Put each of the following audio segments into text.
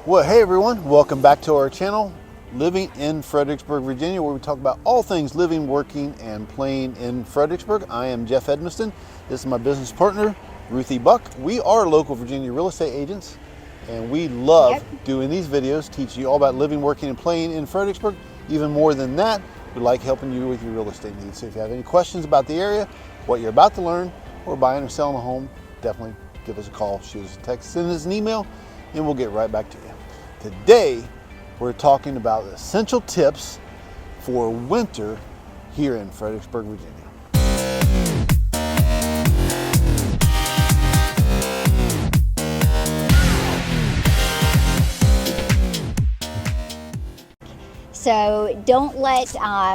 Well, hey everyone, welcome back to our channel, Living in Fredericksburg, Virginia, where we talk about all things living, working, and playing in Fredericksburg. I am Jeff Edmisten. This is my business partner, Ruthie Buck. We are local Virginia real estate agents, and we love doing these videos, teaching you all about living, working, and playing in Fredericksburg. Even more than that, we like helping you with your real estate needs. So if you have any questions about the area, what you're about to learn, or buying or selling a home, definitely give us a call, shoot us a text, send us an email, and we'll get right back to you. Today, we're talking about essential tips for winter here in Fredericksburg, Virginia. So don't let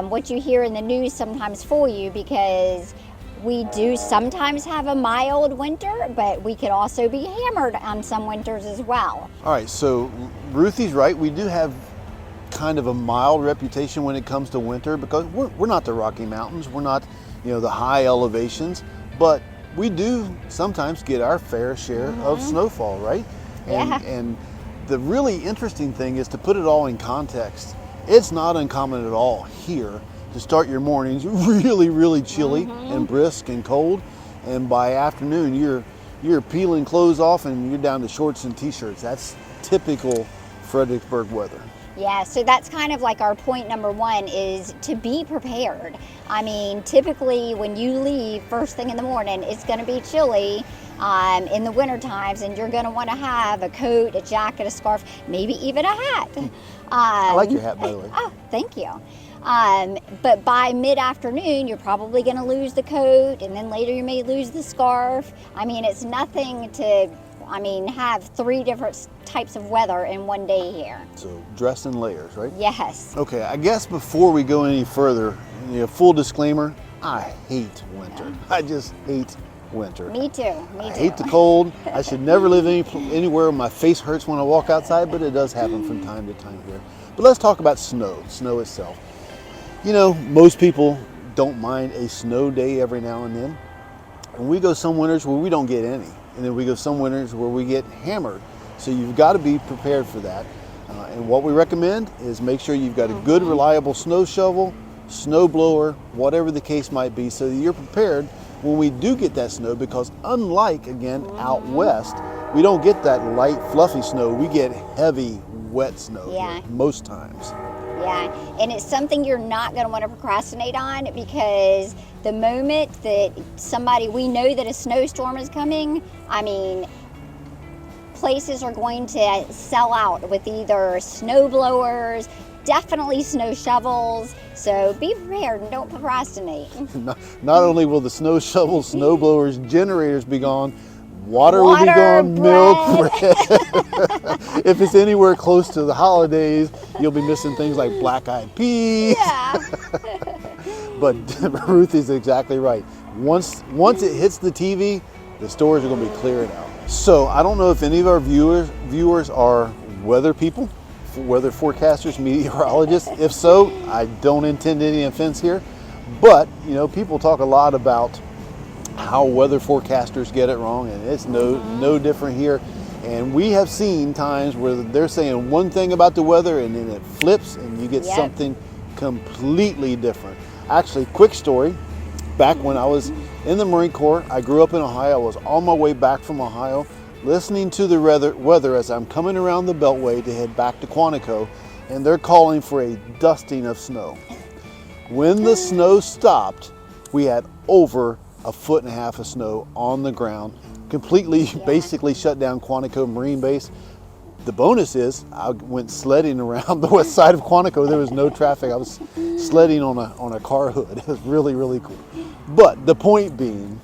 what you hear in the news sometimes fool you, because we do sometimes have a mild winter, but we could also be hammered on some winters as well. All right, so Ruthie's right. We do have kind of a mild reputation when it comes to winter because we're not the Rocky Mountains. We're not, the high elevations, but we do sometimes get our fair share of snowfall, right? And the really interesting thing is to put it all in context. It's not uncommon at all here to start your mornings really, really chilly and brisk and cold, and by afternoon you're peeling clothes off and you're down to shorts and t-shirts. That's typical Fredericksburg weather. Yeah, so that's kind of like our point number one, is to be prepared. I mean, typically when you leave first thing in the morning, it's going to be chilly in the winter times, and you're going to want to have a coat, a jacket, a scarf, maybe even a hat. I like your hat, by the way. Oh, thank you. But by mid-afternoon, you're probably going to lose the coat, and then later you may lose the scarf. I mean, it's nothing to, have three different types of weather in one day here. So dress in layers, right? Yes. Okay, I guess before we go any further, full disclaimer, I hate winter. I just hate winter. Me too. I hate the cold. I should never live anywhere where my face hurts when I walk outside, but it does happen from time to time here. But let's talk about snow itself. Most people don't mind a snow day every now and then. And we go some winters where we don't get any. And then we go some winters where we get hammered. So you've got to be prepared for that. And what we recommend is make sure you've got a good, reliable snow shovel, snow blower, whatever the case might be, so that you're prepared when we do get that snow, because unlike, again, out west, we don't get that light, fluffy snow. We get heavy, wet snow here, most times. Yeah, and it's something you're not going to want to procrastinate on, because the moment that we know that a snowstorm is coming, places are going to sell out with either snow blowers, definitely snow shovels. So be prepared and don't procrastinate. Not only will the snow shovels, snow blowers, generators be gone, water will be gone, milk, bread. If it's anywhere close to the holidays, you'll be missing things like black-eyed peas. Yeah. But Ruth is exactly right. Once it hits the TV, the stores are going to be clearing out. So I don't know if any of our viewers are weather people, weather forecasters, meteorologists. If so, I don't intend any offense here. But people talk a lot about how weather forecasters get it wrong, and it's no different here. And we have seen times where they're saying one thing about the weather and then it flips and you get something completely different. Actually, quick story, back when I was in the Marine Corps, I grew up in Ohio. I was on my way back from Ohio, listening to the weather as I'm coming around the Beltway to head back to Quantico, and they're calling for a dusting of snow. When the snow stopped, we had over 1.5 feet of snow on the ground, completely basically shut down Quantico Marine Base. The bonus is I went sledding around the west side of Quantico. There was no traffic. I was sledding on a car hood. It was really, really cool. But the point being,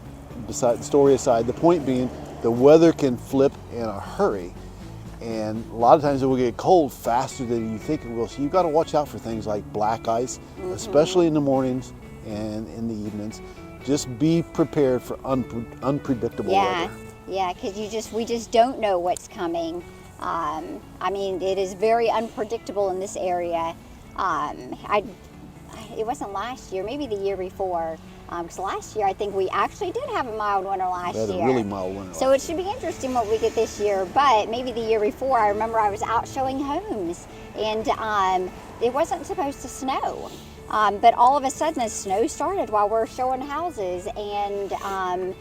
story aside, the point being, the weather can flip in a hurry. And a lot of times it will get cold faster than you think it will. So you've got to watch out for things like black ice, especially in the mornings and in the evenings. Just be prepared for unpredictable weather. Yeah, because we just don't know what's coming. It is very unpredictable in this area. It wasn't last year, maybe the year before. Because last year, I think we actually did have a mild winter last We had year. a really mild winter. So it should be interesting what we get this year. But maybe the year before, I remember I was out showing homes, and it wasn't supposed to snow. But all of a sudden, the snow started while we're showing houses, and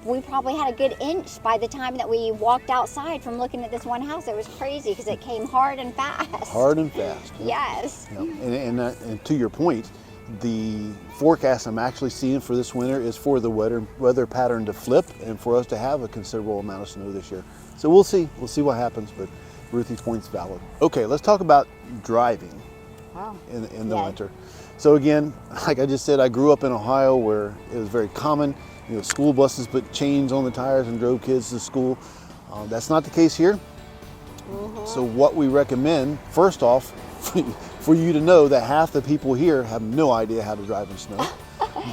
we probably had a good inch by the time that we walked outside from looking at this one house. It was crazy because it came hard and fast. Hard and fast. Yes. Yeah. And to your point, the forecast I'm actually seeing for this winter is for the weather pattern to flip and for us to have a considerable amount of snow this year. So we'll see what happens, but Ruthie's point's valid. Okay, let's talk about driving in the winter. So again, like I just said, I grew up in Ohio where it was very common. School buses put chains on the tires and drove kids to school. That's not the case here. So what we recommend, first off, for you to know that half the people here have no idea how to drive in snow.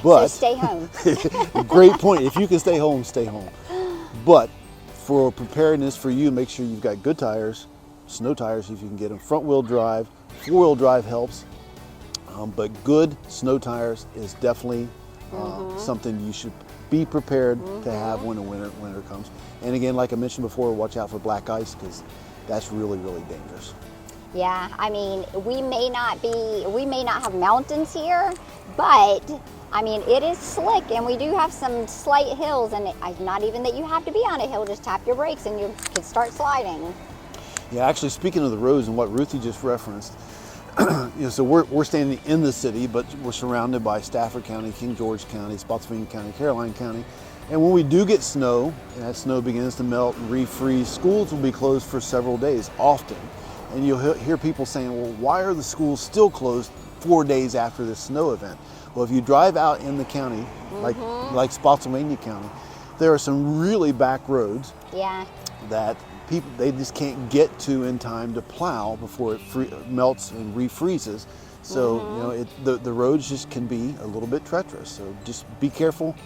But so stay home. Great point. If you can stay home, stay home. But for preparedness for you, make sure you've got good tires, snow tires if you can get them. Front wheel drive, 4-wheel drive helps. But good snow tires is definitely something you should be prepared to have when the winter comes. And again, like I mentioned before, watch out for black ice because that's really, really dangerous. Yeah, I mean, we may not have mountains here, but I mean, it is slick, and we do have some slight hills, and not even that you have to be on a hill, just tap your brakes and you can start sliding. Yeah, actually, speaking of the roads and what Ruthie just referenced, so we're standing in the city, but we're surrounded by Stafford County, King George County, Spotsylvania County, Caroline County. And when we do get snow, and that snow begins to melt and refreeze, schools will be closed for several days, often. And you'll hear people saying, well, why are the schools still closed 4 days after this snow event? Well, if you drive out in the county, like Spotsylvania County, there are some really back roads that they just can't get to in time to plow before it melts and refreezes. So the roads just can be a little bit treacherous. So just be careful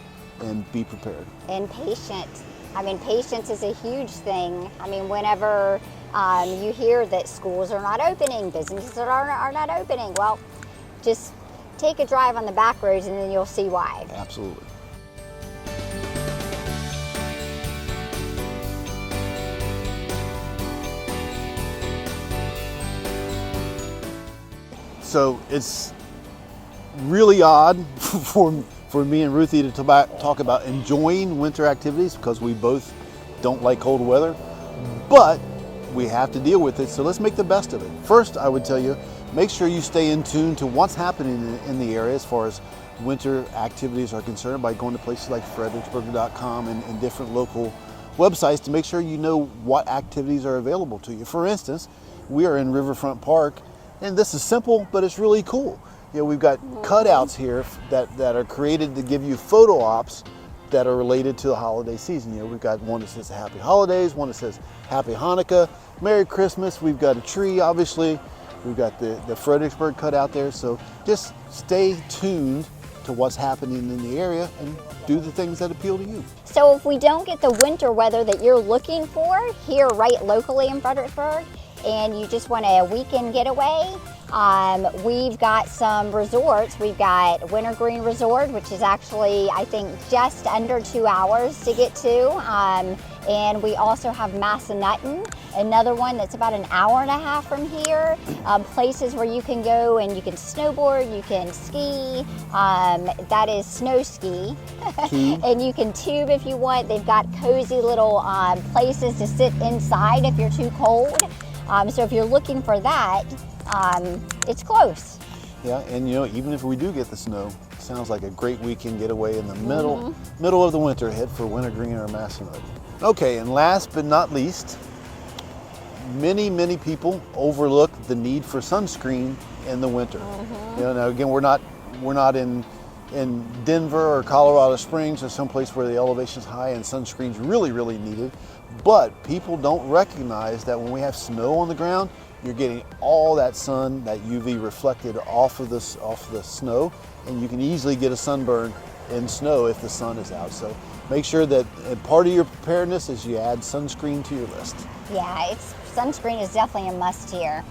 and be prepared. And patient. I mean, patience is a huge thing. I mean, whenever you hear that schools are not opening, businesses are not opening, well, just take a drive on the back roads and then you'll see why. Absolutely. So it's really odd for me and Ruthie to talk about enjoying winter activities because we both don't like cold weather, but we have to deal with it, so let's make the best of it. First, I would tell you, make sure you stay in tune to what's happening in the area as far as winter activities are concerned by going to places like Fredericksburg.com and different local websites to make sure you know what activities are available to you. For instance, we are in Riverfront Park, and this is simple, but it's really cool. We've got cutouts here that are created to give you photo ops that are related to the holiday season. We've got one that says Happy Holidays, one that says Happy Hanukkah, Merry Christmas. We've got a tree, obviously. We've got the Fredericksburg cutout there. So just stay tuned to what's happening in the area and do the things that appeal to you. So if we don't get the winter weather that you're looking for here right locally in Fredericksburg, and you just want a weekend getaway, we've got some resorts. We've got Wintergreen Resort, which is actually, I think, just under 2 hours to get to. And we also have Massanutten, another one that's about an hour and a half from here. Places where you can go and you can snowboard, you can ski, that is snow ski. And you can tube if you want. They've got cozy little places to sit inside if you're too cold. So if you're looking for that, it's close. Yeah, and even if we do get the snow, it sounds like a great weekend getaway in the middle of the winter. Head for Wintergreen or Massanutten. Okay, and last but not least, many people overlook the need for sunscreen in the winter. Now again, we're not in Denver or Colorado Springs or someplace where the elevation is high and sunscreen's really needed. But people don't recognize that when we have snow on the ground, you're getting all that sun, that UV reflected off of the snow, and you can easily get a sunburn in snow if the sun is out. So make sure that part of your preparedness is you add sunscreen to your list. Yeah, sunscreen is definitely a must here.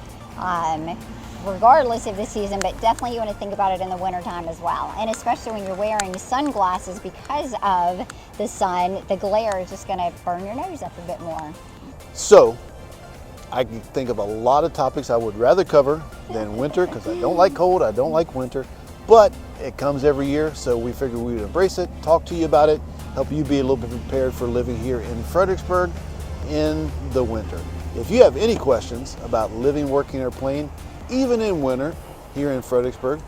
regardless of the season, but definitely you want to think about it in the wintertime as well. And especially when you're wearing sunglasses because of the sun, the glare is just going to burn your nose up a bit more. So, I can think of a lot of topics I would rather cover than winter because I don't like cold, I don't like winter, but it comes every year, so we figured we would embrace it, talk to you about it, help you be a little bit prepared for living here in Fredericksburg in the winter. If you have any questions about living, working, or playing, even in winter here in Fredericksburg,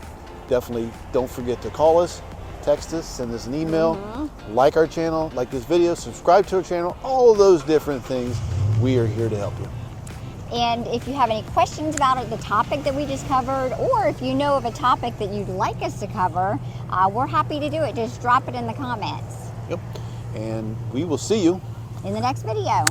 definitely don't forget to call us, text us, send us an email, like our channel, like this video, subscribe to our channel, all of those different things. We are here to help you. And if you have any questions about the topic that we just covered, or if you know of a topic that you'd like us to cover, we're happy to do it. Just drop it in the comments. Yep. And we will see you in the next video.